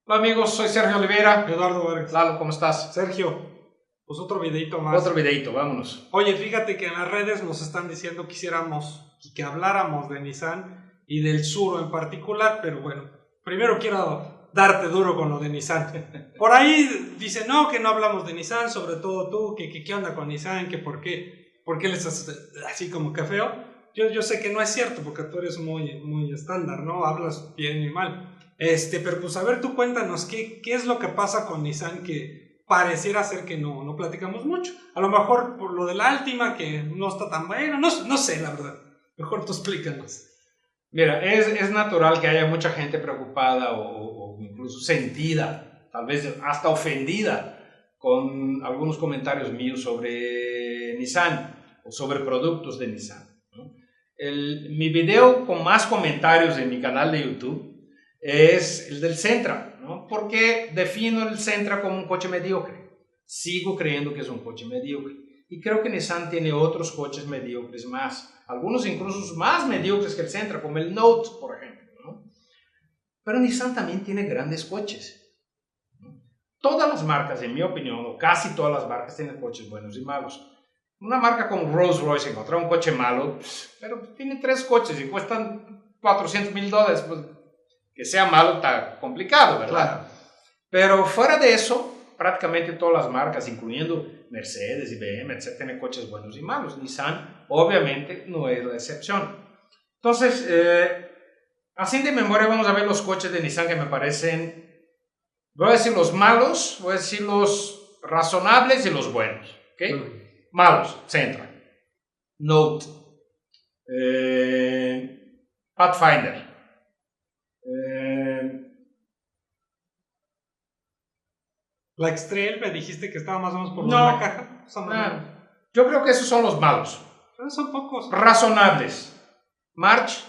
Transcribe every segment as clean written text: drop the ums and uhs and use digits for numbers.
Hola amigos, soy Sergio Oliveira. Eduardo Vargas. Lalo, ¿cómo estás? Sergio, pues otro videito más. Otro videito, vámonos. Oye, fíjate que en las redes nos están diciendo que habláramos de Nissan y del Suro en particular, pero bueno, primero quiero darte duro con lo de Nissan. Por ahí dicen, no, que no hablamos de Nissan, sobre todo tú, que qué onda con Nissan, que por qué les haces así como que feo. Yo sé que no es cierto, porque tú eres muy estándar, ¿no? Hablas bien y mal. Pero pues a ver, tú cuéntanos, ¿qué es lo que pasa con Nissan que pareciera ser que no platicamos mucho? A lo mejor por lo de la Altima, que no está tan bueno, no sé, la verdad. Mejor tú explícanos. Mira, es natural que haya mucha gente preocupada o incluso sentida, tal vez hasta ofendida, con algunos comentarios míos sobre Nissan o sobre productos de Nissan, ¿no? Mi video con más comentarios en mi canal de YouTube es el del Sentra, ¿no? Porque defino el Sentra como un coche mediocre. Sigo creyendo que es un coche mediocre. Y creo que Nissan tiene otros coches mediocres más. Algunos incluso más mediocres que el Sentra, como el Note, por ejemplo, ¿no? Pero Nissan también tiene grandes coches, ¿no? Todas las marcas, en mi opinión, o casi todas las marcas, tienen coches buenos y malos. Una marca como Rolls-Royce encontrar un coche malo, pero tiene 3 coches y cuestan $400,000, pues que sea malo está complicado, ¿verdad? Claro. Pero fuera de eso, prácticamente todas las marcas, incluyendo Mercedes y BMW, etc., tienen coches buenos y malos. Nissan, obviamente, no es la excepción. Entonces, así de memoria vamos a ver los coches de Nissan que me parecen, voy a decir los malos, voy a decir los razonables y los buenos, ¿ok? Malos, Sentra, Note, Pathfinder, La X-Trail me dijiste que estaba más o menos por la caja. Yo creo que esos son los malos. Pero son pocos. Razonables. March,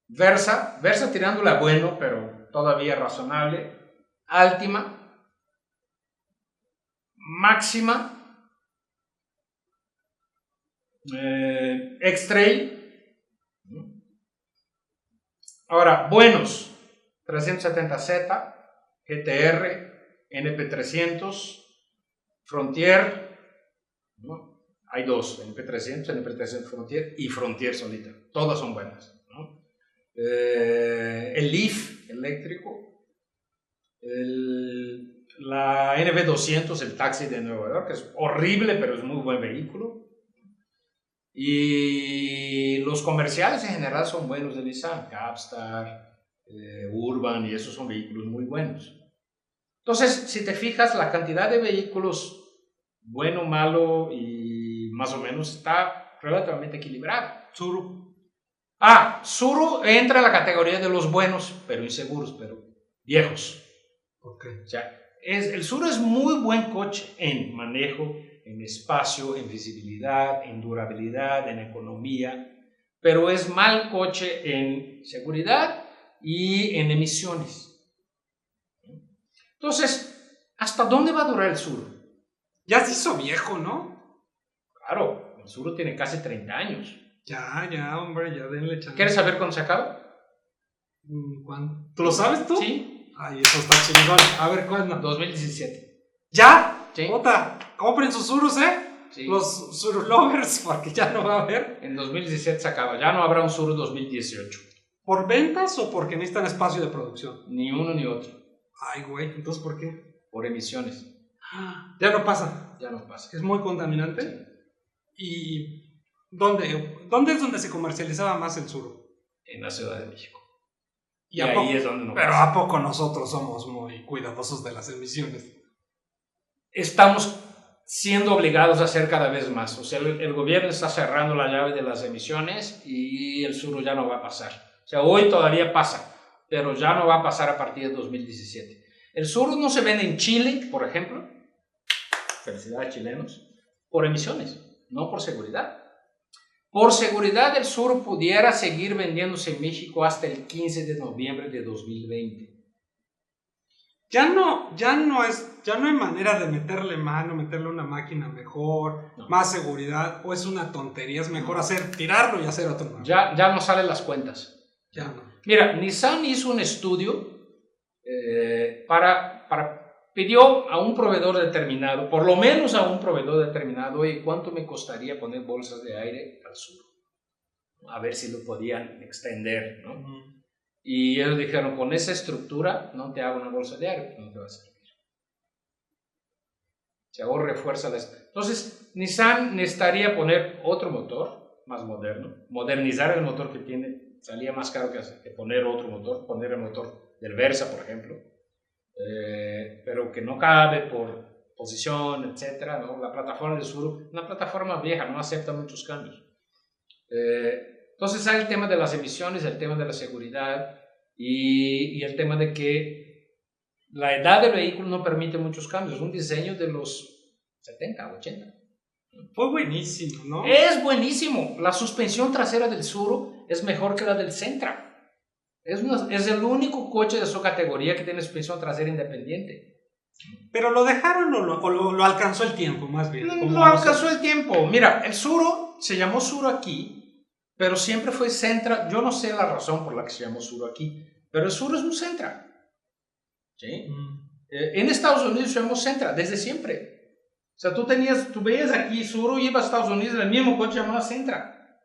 Versa tirándola bueno, pero todavía razonable. Altima, Máxima, X-Trail. Ahora, buenos. 370Z, GTR, NP300, Frontier, ¿no? Hay 2, NP300, NP300 Frontier y Frontier solita, todas son buenas, ¿no? El Leaf eléctrico, la NV200, el taxi de Nueva York, que es horrible pero es muy buen vehículo, y los comerciales en general son buenos de Nissan, Capstar, Urban, y esos son vehículos muy buenos. Entonces, si te fijas, la cantidad de vehículos bueno, malo y más o menos está relativamente equilibrada. Tsuru. Tsuru entra en la categoría de los buenos, pero inseguros, pero viejos. Okay. O sea, el Tsuru es muy buen coche en manejo, en espacio, en visibilidad, en durabilidad, en economía, pero es mal coche en seguridad y en emisiones. Entonces, ¿hasta dónde va a durar el Tsuru? Ya se hizo viejo, ¿no? Claro, el Tsuru tiene casi 30 años. Ya, hombre, ya denle chance. ¿Quieres saber cuándo se acaba? ¿Cuándo? ¿Tú lo sabes tú? Sí. Ay, eso está chingón. A ver, ¿cuándo? 2017. ¿Ya? Sí. Puta, compren sus Tsurus, Sí. Los Tsuru lovers, porque ya no va a haber. En 2017 se acaba, ya no habrá un Tsuru 2018. ¿Por ventas o porque necesitan espacio de producción? Ni uno ni otro. Ay, güey, entonces ¿por qué? Por emisiones. Ya no pasa. Ya no pasa. Es muy contaminante. Sí. ¿Y dónde es donde se comercializaba más el Tsuru? En la Ciudad de México. Y ahí es donde no Pero pasa. ¿a poco nosotros somos muy cuidadosos de las emisiones? Estamos siendo obligados a hacer cada vez más. O sea, el gobierno está cerrando la llave de las emisiones y el Tsuru ya no va a pasar. O sea, hoy todavía pasa, pero ya no va a pasar a partir de 2017. El Tsuru no se vende en Chile, por ejemplo, felicidades chilenos, por emisiones, no por seguridad. Por seguridad, el Tsuru pudiera seguir vendiéndose en México hasta el 15 de noviembre de 2020. ya no hay manera de meterle mano, meterle una máquina mejor, más seguridad, o es una tontería, es mejor tirarlo y hacer otro nuevo. Ya no salen las cuentas. Ya no. Mira, Nissan hizo un estudio pidió a un proveedor determinado, por lo menos a un proveedor determinado, oye, ¿cuánto me costaría poner bolsas de aire al sur? A ver si lo podían extender, ¿no? Y ellos dijeron, con esa estructura no te hago una bolsa de aire, no te va a servir. Se ahorra, refuerza Entonces, Nissan necesitaría poner otro motor más moderno, modernizar el motor que tiene, salía más caro que poner otro motor, poner el motor del Versa, por ejemplo, pero que no cabe por posición, etcétera, ¿no? La plataforma de Tsuru, una plataforma vieja, no acepta muchos cambios. Entonces hay el tema de las emisiones, el tema de la seguridad y el tema de que la edad del vehículo no permite muchos cambios. Un diseño de los 70, 80. Fue buenísimo, ¿no? Es buenísimo. La suspensión trasera del Tsuru es mejor que la del Sentra. Es el único coche de su categoría que tiene suspensión trasera independiente. Pero lo dejaron o lo alcanzó el tiempo, más bien. Lo alcanzó el tiempo. Mira, el Tsuru se llamó Tsuru aquí, pero siempre fue Sentra. Yo no sé la razón por la que se llamó Tsuru aquí, pero el Tsuru es un Sentra. ¿Sí? En Estados Unidos se llamó Sentra desde siempre. O sea, tú veías aquí Tsuru y ibas a Estados Unidos, el mismo coche llamado Sentra.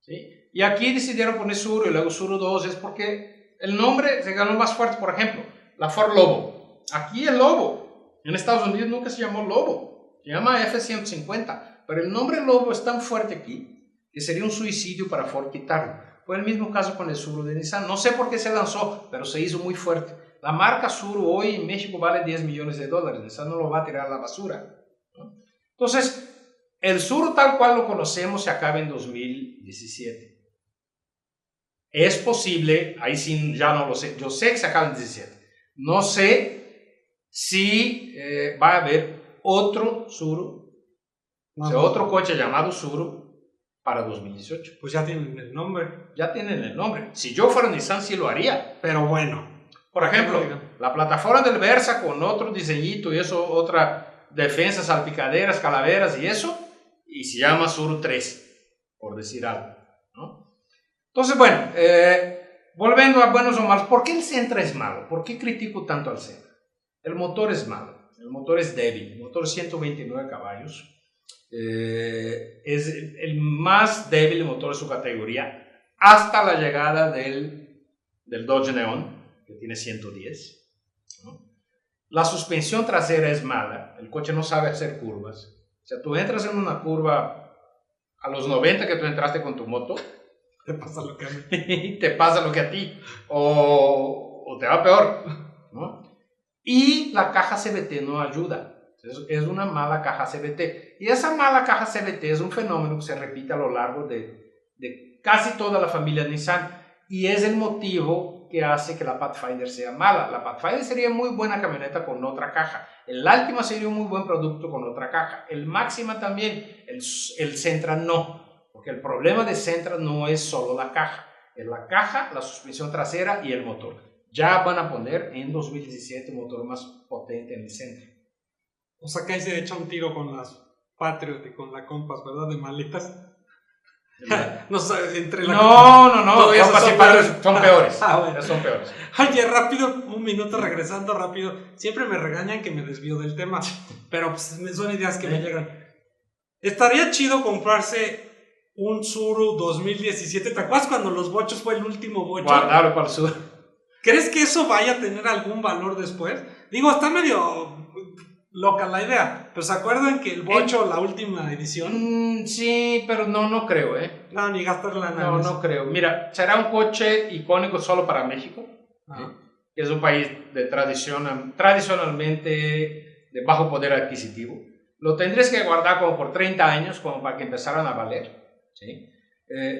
¿Sí? Y aquí decidieron poner Tsuru y luego Tsuru 2, es porque el nombre se ganó más fuerte. Por ejemplo, la Ford Lobo. Aquí el Lobo. En Estados Unidos nunca se llamó Lobo. Se llama F-150. Pero el nombre Lobo es tan fuerte aquí que sería un suicidio para Ford quitarlo. Fue el mismo caso con el Tsuru de Nissan. No sé por qué se lanzó, pero se hizo muy fuerte. La marca Tsuru hoy en México vale $10 millones. Nissan no lo va a tirar a la basura, ¿no? Entonces, el Tsuru tal cual lo conocemos se acaba en 2017. Es posible, ahí sí ya no lo sé, yo sé que se acaba en 2017. No sé si va a haber otro Tsuru, o sea, otro coche llamado Tsuru para 2018. Pues ya tienen el nombre. Ya tienen el nombre. Si yo fuera Nissan sí lo haría. Pero bueno. Por ejemplo, la plataforma del Versa con otro diseñito y eso, otra defensa, salpicaderas, calaveras y eso, y se llama Tsuru 3, por decir algo, ¿no? Entonces, bueno, volviendo a buenos o malos, ¿por qué el Sentra es malo? ¿Por qué critico tanto al Sentra? El motor es malo, el motor es débil, el motor es 129 caballos, es el más débil motor de su categoría hasta la llegada del Dodge Neon, que tiene 110, ¿no? La suspensión trasera es mala, el coche no sabe hacer curvas. O sea, tú entras en una curva a los 90 que tú entraste con tu moto, te pasa lo que a mí. Te pasa lo que a ti, o te va peor, ¿no? Y la caja CVT no ayuda. Es una mala caja CVT. Y esa mala caja CVT es un fenómeno que se repite a lo largo de casi toda la familia Nissan. Y es el motivo que hace que la Pathfinder sea mala. La Pathfinder sería muy buena camioneta con otra caja. El Altima sería un muy buen producto con otra caja. El Máxima también. El Sentra no. Porque el problema de Sentra no es solo la caja. Es la caja, la suspensión trasera y el motor. Ya van a poner en 2017 un motor más potente en el Sentra. O sea, que ahí se echa un tiro con las Patriot y con la Compass, ¿verdad? De malitas. No sé, entre la... No, Compass y Patriot son peores. Bueno. Son peores. Oye, rápido, un minuto regresando rápido. Siempre me regañan que me desvío del tema, pero pues son ideas que me llegan. Estaría chido comprarse un Tsuru 2017. ¿Te acuerdas cuando los bochos fue el último bocho? Guardarlo para el sur. ¿Crees que eso vaya a tener algún valor después? Digo, está medio loca la idea, pero ¿se acuerdan que el bocho, la última edición? Sí, pero no creo, No, ni gastar la nada. No creo. Mira, será un coche icónico solo para México, que es un país de tradicionalmente de bajo poder adquisitivo. Lo tendrías que guardar como por 30 años, como para que empezaran a valer, ¿sí?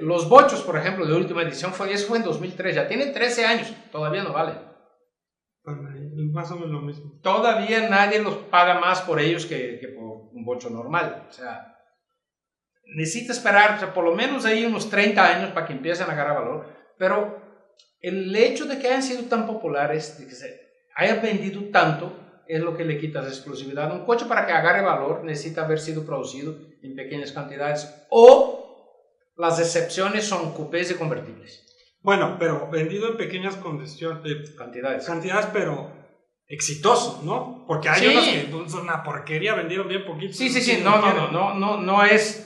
Los bochos, por ejemplo, de última edición, eso fue en 2003, ya tiene 13 años, todavía no vale. Más o menos lo mismo. Todavía nadie los paga más por ellos que por un bocho normal. O sea, necesita esperar, o sea, por lo menos ahí unos 30 años para que empiecen a agarrar valor. Pero el hecho de que hayan sido tan populares, de que haya vendido tanto es lo que le quita esa exclusividad. Un coche, para que agarre valor, necesita haber sido producido en pequeñas cantidades, o las excepciones son coupés y convertibles. Bueno, pero vendido en pequeñas cantidades, pero exitoso, ¿no? Porque hay unos que son una porquería, vendieron bien poquitos. Sí, no es,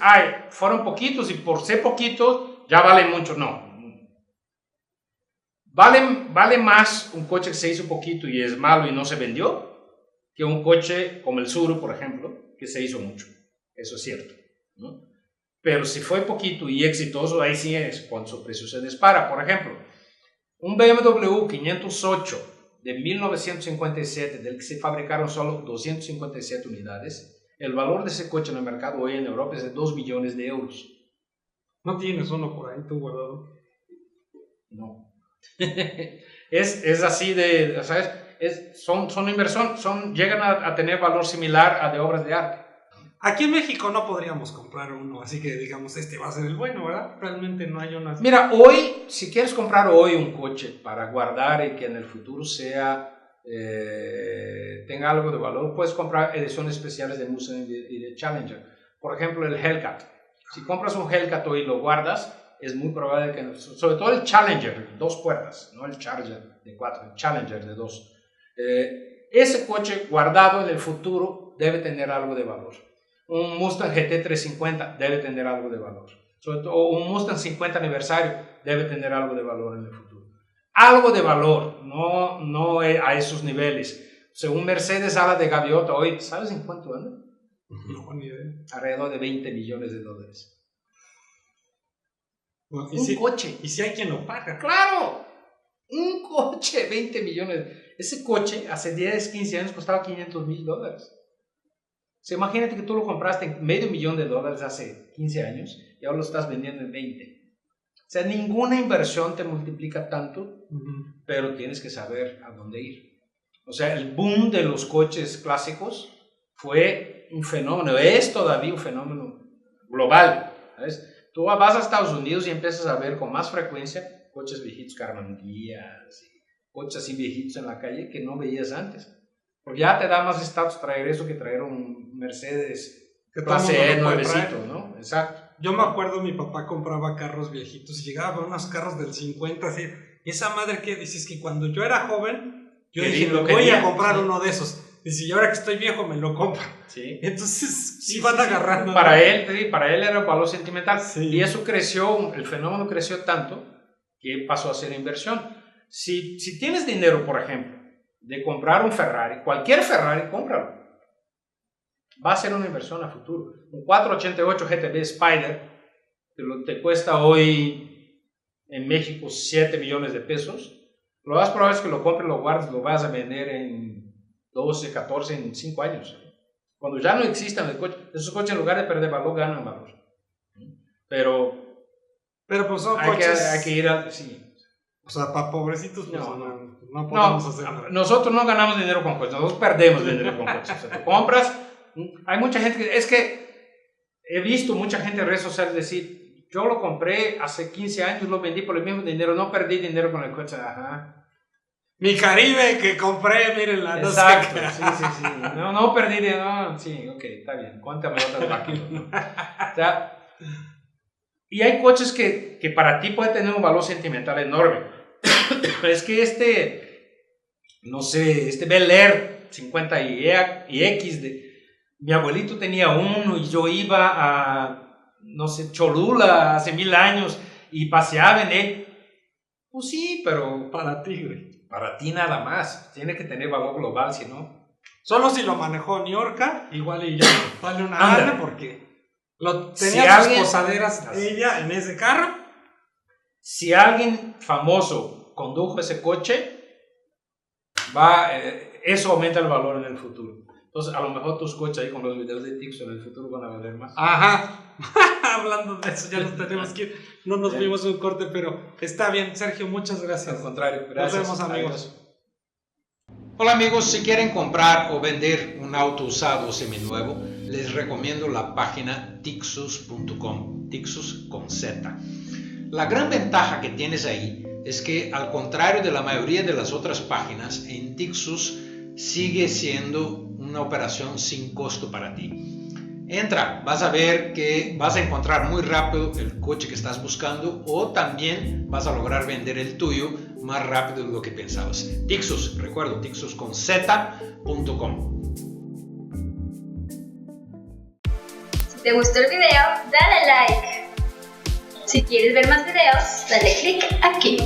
fueron poquitos y por ser poquitos ya valen mucho, no. Vale más un coche que se hizo poquito y es malo y no se vendió, que un coche como el Tsuru, por ejemplo, que se hizo mucho. Eso es cierto, ¿no? Pero si fue poquito y exitoso, ahí sí es cuando su precio se dispara. Por ejemplo, un BMW 508 de 1957, del que se fabricaron solo 257 unidades, el valor de ese coche en el mercado hoy en Europa es de 2 millones de euros. ¿No tienes uno por ahí tú guardado? No. es así de, ¿sabes? Son inversión, llegan a tener valor similar a de obras de arte. Aquí en México no podríamos comprar uno, así que digamos, este va a ser el bueno, ¿verdad? Realmente no hay unas... Mira, hoy, si quieres comprar hoy un coche para guardar y que en el futuro tenga algo de valor, puedes comprar ediciones especiales de Mustang y de Challenger. Por ejemplo, el Hellcat. Si compras un Hellcat hoy y lo guardas, es muy probable que, sobre todo el Challenger, 2 puertas, no el Charger de 4, el Challenger de 2. Ese coche guardado en el futuro debe tener algo de valor. Un Mustang GT 350 debe tener algo de valor. Sobre todo un Mustang 50 aniversario debe tener algo de valor en el futuro. Algo de valor, no a esos niveles. O sea, un Mercedes ala de gaviota hoy, ¿sabes en cuánto anda? No, ni idea. Alrededor de 20 millones de dólares. Bueno, coche. ¿Y si hay quien lo paga? ¡Claro! Un coche, 20 millones. Ese coche hace 10, 15 años costaba $500,000. O sea, imagínate que tú lo compraste en $500,000 hace 15 años y ahora lo estás vendiendo en 20. O sea, ninguna inversión te multiplica tanto, pero tienes que saber a dónde ir. O sea, el boom de los coches clásicos fue un fenómeno, es todavía un fenómeno global, ¿sabes? Tú vas a Estados Unidos y empiezas a ver con más frecuencia coches viejitos, carmanguías, coches así viejitos en la calle que no veías antes. Porque ya te da más estatus traer eso que traer un Mercedes clase E nuevecito, ¿no? Exacto. Yo me acuerdo, mi papá compraba carros viejitos y llegaba con unos carros del 50, así. Esa madre que dices que cuando yo era joven, yo dije, voy a comprar uno de esos. Dice, y ahora que estoy viejo, me lo compro. Sí. Entonces, sí van agarrando. Para él era un valor sentimental. Sí. Y eso creció, el fenómeno creció tanto que pasó a ser inversión. Si tienes dinero, por ejemplo, de comprar un Ferrari, cualquier Ferrari, cómpralo. Va a ser una inversión a futuro. Un 488 GTB Spider, que te cuesta hoy en México 7 millones de pesos, lo más probable es que lo compres, lo guardes, lo vas a vender en 12, 14, en 5 años. Cuando ya no existan el coche, esos coches en lugar de perder valor, ganan valor. Pero pues son coches... Hay que ir a... Sí. O sea, para pobrecitos, pues no podemos hacer nada. Nosotros no ganamos dinero con coches, nosotros perdemos dinero con coches. O sea, tú compras, hay mucha gente que... Es que he visto mucha gente en redes sociales decir, yo lo compré hace 15 años, lo vendí por el mismo dinero, no perdí dinero con el coche. Ajá. Mi Caribe que compré, miren la... Exacto, sí. No perdí dinero, sí, ok, está bien. Cuéntame otras máquinas, ¿no? O sea, y hay coches que para ti pueden tener un valor sentimental enorme. Es que este Bel Air 50 y X, mi abuelito tenía uno y yo iba a, Cholula hace 1000 años y paseaba en él. Pues sí, pero para ti, güey. Para ti nada más. Tiene que tener valor global, si no. Solo si lo manejó Niorca, igual y ya vale una gana porque tenía sus posaderas ella en ese carro. Si alguien famoso condujo ese coche, eso aumenta el valor en el futuro. Entonces, a lo mejor tus coches ahí con los videos de Tixo en el futuro van a valer más. Ajá. Hablando de eso, ya nos tenemos que ir. No nos vimos un corte, pero está bien. Sergio, muchas gracias. Al contrario, gracias. Nos vemos, amigos. Hola, amigos. Si quieren comprar o vender un auto usado o seminuevo, les recomiendo la página Tixus.com. Tixus con Z. La gran ventaja que tienes ahí es que al contrario de la mayoría de las otras páginas, en Tixus sigue siendo una operación sin costo para ti. Entra, vas a ver que vas a encontrar muy rápido el coche que estás buscando o también vas a lograr vender el tuyo más rápido de lo que pensabas. Tixus, recuerdo, Tixus con z.com. Si te gustó el video, dale like. Si quieres ver más videos, dale click aquí.